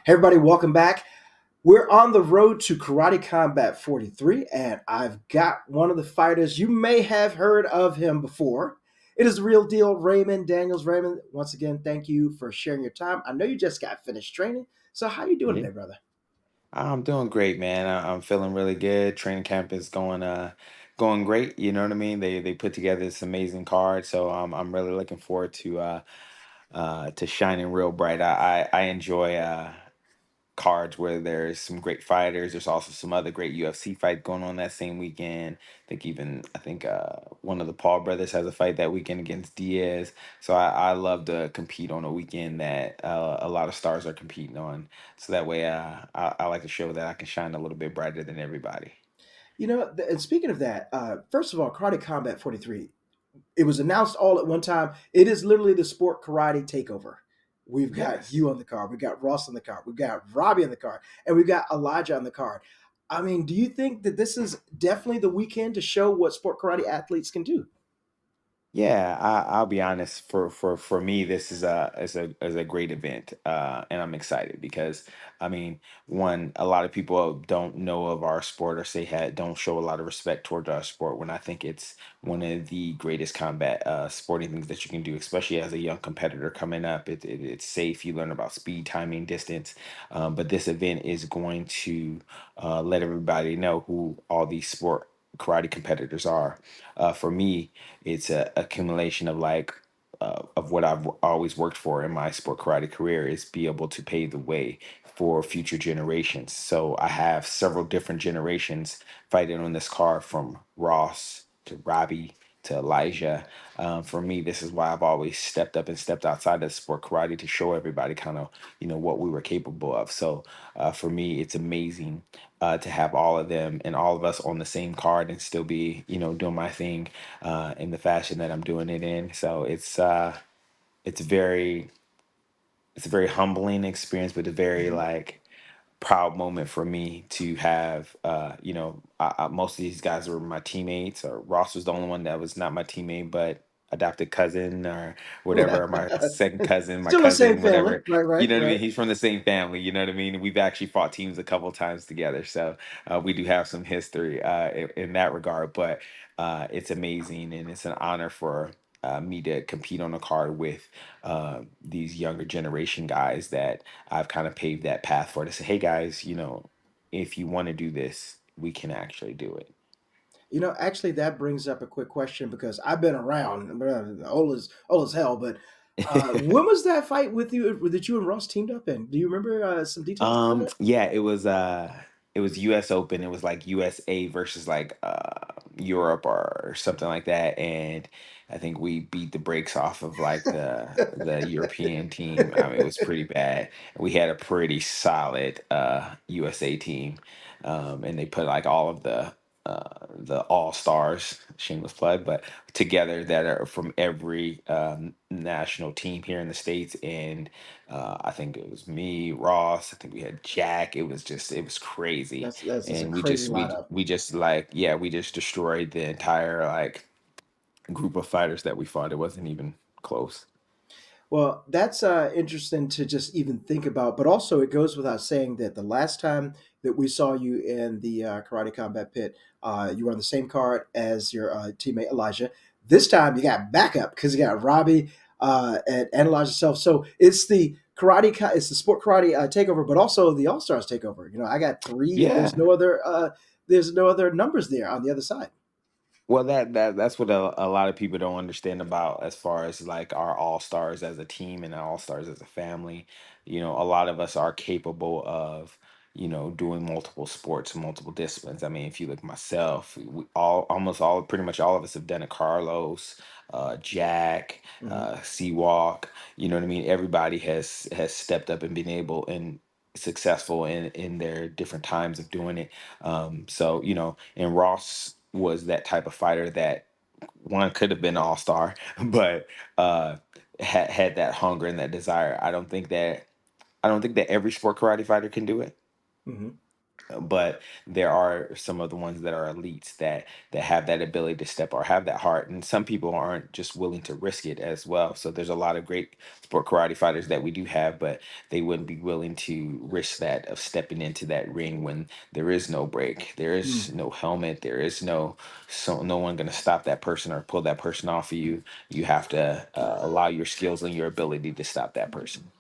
Hey, everybody, welcome back. We're on the road to Karate Combat 43, and I've got one of the fighters. You may have heard of him before. It is the real deal, Raymond Daniels. Raymond, once again, thank you for sharing your time. I know you just got finished training, so how you doing Yeah, today, brother? I'm doing great, man. I'm feeling really good. Training camp is going great. You know what I mean? They put together this amazing card, so I'm really looking forward to shining real bright. I enjoy cards where there's some great fighters. There's also some other great UFC fight going on that same weekend. I think one of the Paul brothers has a fight that weekend against Diaz. So I love to compete on a weekend that a lot of stars are competing on. So that way I like to show that I can shine a little bit brighter than everybody. And speaking of that, first of all, Karate Combat 43, it was announced all at one time. It is literally the sport karate takeover. We've got Yes. you on the card. We've got Ross on the card. We've got Robbie on the card. And we've got Elijah on the card. I mean, do you think that this is definitely the weekend to show what sport karate athletes can do? Yeah, I'll be honest. For me, this is a great event, and I'm excited because I mean, one, a lot of people don't know of our sport or don't show a lot of respect towards our sport. When I think it's one of the greatest combat sporting things that you can do, especially as a young competitor coming up. It's safe. You learn about speed, timing, distance. But this event is going to let everybody know who all these sport karate competitors are. For me, it's a accumulation of of what I've always worked for in my sport karate career is be able to pave the way for future generations. So I have several different generations fighting on this card from Ross to Robbie to Elijah. For me, this is why I've always stepped up and stepped outside of sport karate to show everybody kind of what we were capable of. So for me, it's amazing to have all of them and all of us on the same card and still be doing my thing in the fashion that I'm doing it in. So it's very it's a very humbling experience, but a very Mhm. like proud moment for me to have. Most of these guys were my teammates. Or Ross was the only one that was not my teammate, but adopted cousin or whatever, my second cousin, my Still the same cousin, family. whatever. Right, You right, know what I mean? right. He's from the same family. You know what I mean? We've actually fought teams a couple times together, so we do have some history in that regard. But it's amazing, and it's an honor for me to compete on a card with these younger generation guys that I've kind of paved that path for to say, hey guys, if you want to do this, we can actually do it. Actually, that brings up a quick question because I've been around, old as hell. But when was that fight with you that you and Ross teamed up in? Do you remember some details about it? Yeah, it was US Open. It was like USA versus like Europe or something like that. And I think we beat the brakes off of like the European team. I mean, it was pretty bad. We had a pretty solid USA team. And they put like all of the all stars, shameless plug, but together that are from every national team here in the States. And I think it was me, Ross. I think we had Jack. It was crazy, That's just a and we crazy just we lineup. we just like yeah, we just destroyed the entire like group of fighters that we fought. It wasn't even close. Well, that's interesting to just even think about, but also it goes without saying that the last time that we saw you in the Karate Combat Pit, you were on the same card as your teammate Elijah. This time you got backup because you got Robbie and Elijah self. So it's the sport karate takeover, but also the All Stars takeover. I got three, and Yeah. there's no other numbers there on the other side. Well, that's what a lot of people don't understand about as far as like our all stars as a team and our all stars as a family. A lot of us are capable of doing multiple sports, multiple disciplines. I mean, if you look at myself, we all almost all pretty much all of us have done it. Carlos, Jack, Mhm. Seawalk. You know what I mean? Everybody has stepped up and been able and successful in their different times of doing it. So and Ross was that type of fighter that one could have been an all-star, but had that hunger and that desire. I don't think that every sport karate fighter can do it. Mhm. but there are some of the ones that are elites that have that ability to step or have that heart, and some people aren't just willing to risk it as well. So there's a lot of great sport karate fighters that we do have, but they wouldn't be willing to risk that of stepping into that ring when there is no break, there is Mm. no helmet, there is no one going to stop that person or pull that person off of you. You have to allow your skills and your ability to stop that person.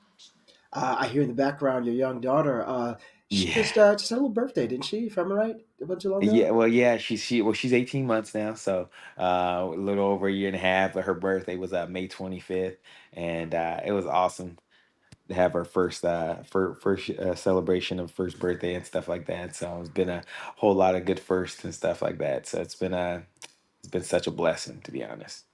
I hear in the background your young daughter. She Yeah. just had a little birthday, didn't she? If I'm right, it wasn't too long ago. Yeah, well, yeah, she's 18 months now, so a little over a year and a half. But her birthday was May 25th, and it was awesome to have her first celebration of first birthday and stuff like that. So it's been a whole lot of good firsts and stuff like that. So it's been such a blessing, to be honest.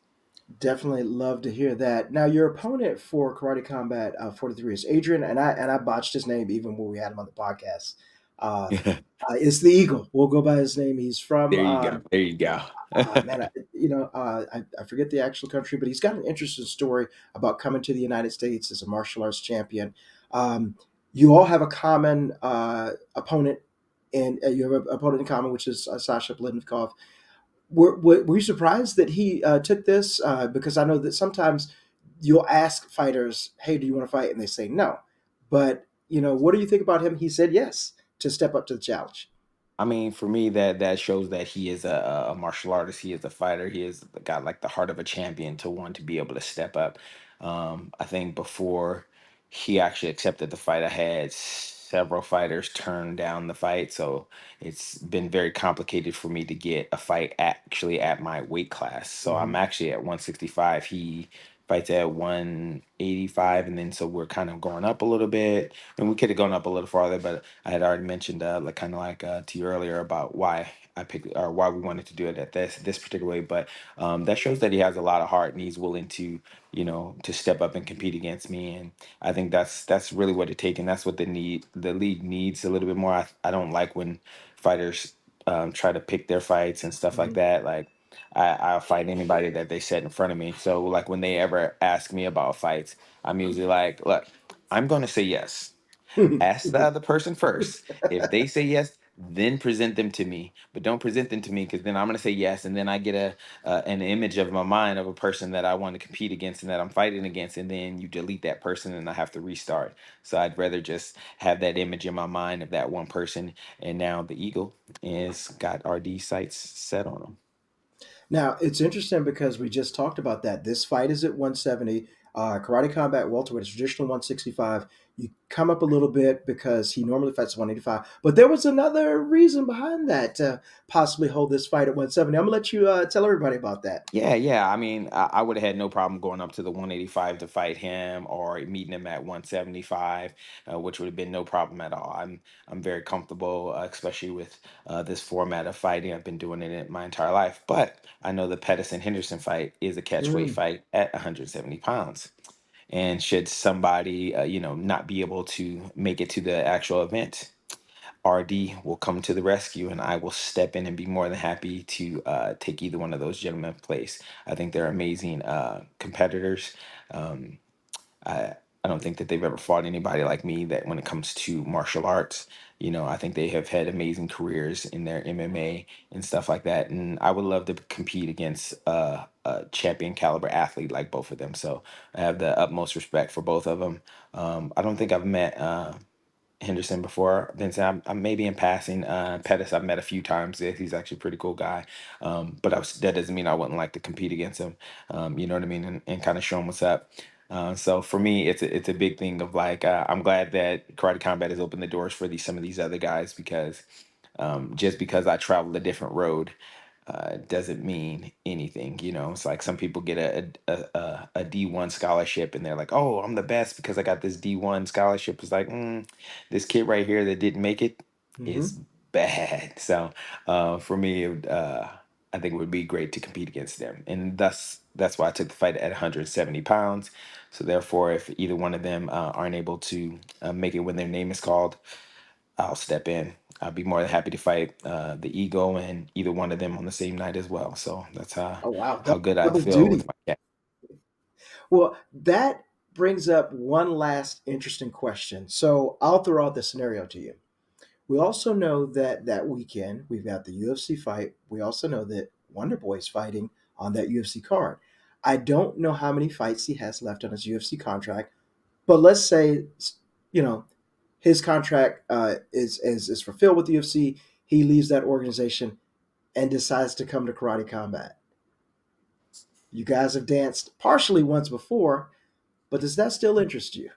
Definitely love to hear that. Now, your opponent for Karate Combat 43 is Adrian, and I botched his name even when we had him on the podcast. Uh, it's the Eagle. We'll go by his name. He's from There you go. There you go. man, I forget the actual country, but he's got an interesting story about coming to the United States as a martial arts champion. You all have a common opponent, and you have an opponent in common, which is Sasha Blidnikov. Were you surprised that he took this? Because I know that sometimes you'll ask fighters, "Hey, do you want to fight?" and they say no. But what do you think about him? He said yes to step up to the challenge. I mean, for me, that shows that he is a martial artist. He is a fighter. He has got like the heart of a champion to want to be able to step up. I think before he actually accepted the fight, I had several fighters turn down the fight, so it's been very complicated for me to get a fight actually at my weight class. So I'm Hmm. actually at 165. He fights at 185, and then so we're kind of going up a little bit, and we could have gone up a little farther, but I had already mentioned, like kind of like to you earlier about why I picked or why we wanted to do it at this particular way. But that shows that he has a lot of heart and he's willing to, to step up and compete against me. And I think that's really what it takes, and that's what the league needs a little bit more. I don't like when fighters try to pick their fights and stuff like that. Like I'll fight anybody that they set in front of me. So like when they ever ask me about fights, I'm usually like, look, I'm going to say yes. Hmm. Ask the other person first. If they say yes, then present them to me. But don't present them to me because then I'm going to say yes, and then I get an image of my mind of a person that I want to compete against and that I'm fighting against, and then you delete that person and I have to restart. So I'd rather just have that image in my mind of that one person. And now the Eagle is got RD sights set on him. Now, it's interesting because we just talked about that. This fight is at 170. Karate Combat welterweight is traditional 165. You come up a little bit because he normally fights 185. But there was another reason behind that to possibly hold this fight at 170. I'm going to let you tell everybody about that. Yeah, yeah. I mean, I would have had no problem going up to the 185 to fight him, or meeting him at 175, which would have been no problem at all. I'm very comfortable, especially with this format of fighting. I've been doing it my entire life. But I know the Pedersen Henderson fight is a catchweight Mm. fight at 170 pounds. And should somebody, not be able to make it to the actual event, RD will come to the rescue, and I will step in and be more than happy to take either one of those gentlemen place. I think they're amazing competitors. Um, I don't think that they've ever fought anybody like me that when it comes to martial arts. I think they have had amazing careers in their MMA and stuff like that. And I would love to compete against a champion caliber athlete like both of them. So I have the utmost respect for both of them. I don't think I've met Henderson before. Vincent, I'm maybe in passing. Pettis, I've met a few times. Yeah, he's actually a pretty cool guy. But that doesn't mean I wouldn't like to compete against him. You know what I mean? And kind of show him what's up. So for me, it's a big thing of like I'm glad that Karate Combat has opened the doors for some of these other guys because just because I traveled a different road doesn't mean anything. It's like some people get a D1 scholarship and they're like, oh, I'm the best because I got this D1 scholarship. It's like, this kid right here that didn't make it is Hmm. bad. So for me, I think it would be great to compete against them. And that's why I took the fight at 170 pounds. So therefore, if either one of them aren't able to make it when their name is called, I'll step in. I'll be more than happy to fight the ego and either one of them on the same night as well. So that's Oh, wow. how good I Double feel with duty. my cat. Well, that brings up one last interesting question. So I'll throw out the scenario to you. We also know that that weekend we've got the UFC fight. We also know that Wonderboy is fighting on that UFC card. I don't know how many fights he has left on his UFC contract, but let's say, you know, his contract is fulfilled with the UFC. He leaves that organization and decides to come to Karate Combat. You guys have danced partially once before, but does that still interest you?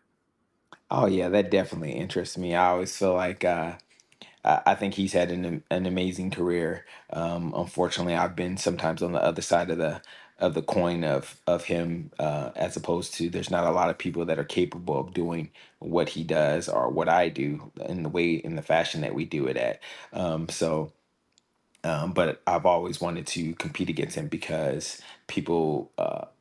Oh yeah, that definitely interests me. I always feel like I think he's had an amazing career. Unfortunately, I've been sometimes on the other side of the coin of him, as opposed to there's not a lot of people that are capable of doing what he does or what I do in the way in the fashion that we do it at. So but I've always wanted to compete against him because people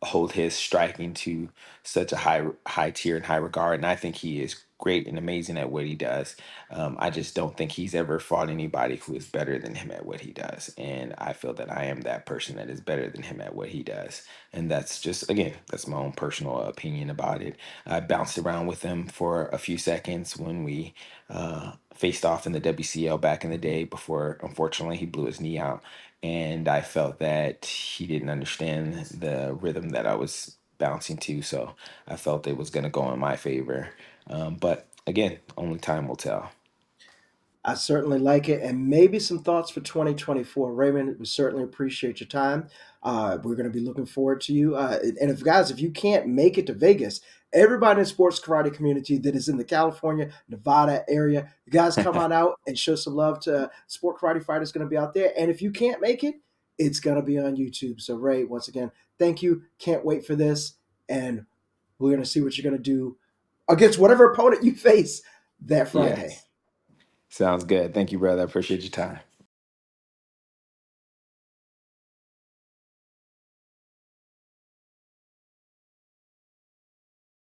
hold his striking to such a high tier and high regard, and I think he is great and amazing at what he does. I just don't think he's ever fought anybody who is better than him at what he does, and I feel that I am that person that is better than him at what he does, and that's just again that's my own personal opinion about it. I bounced around with him for a few seconds when we faced off in the WCL back in the day before, unfortunately, he blew his knee out. And I felt that he didn't understand the rhythm that I was bouncing to. So I felt it was going to go in my favor. But again, only time will tell. I certainly like it, and maybe some thoughts for 2024. Raymond, we certainly appreciate your time. We're going to be looking forward to you. And if guys, if you can't make it to Vegas, everybody in the sports karate community that is in the California, Nevada area, you guys come on out and show some love to Sport Karate Fighters going to be out there. And if you can't make it, it's going to be on YouTube. So Ray, once again, thank you. Can't wait for this, and we're going to see what you're going to do against whatever opponent you face that Friday. Yes. Sounds good. Thank you, brother. I appreciate your time.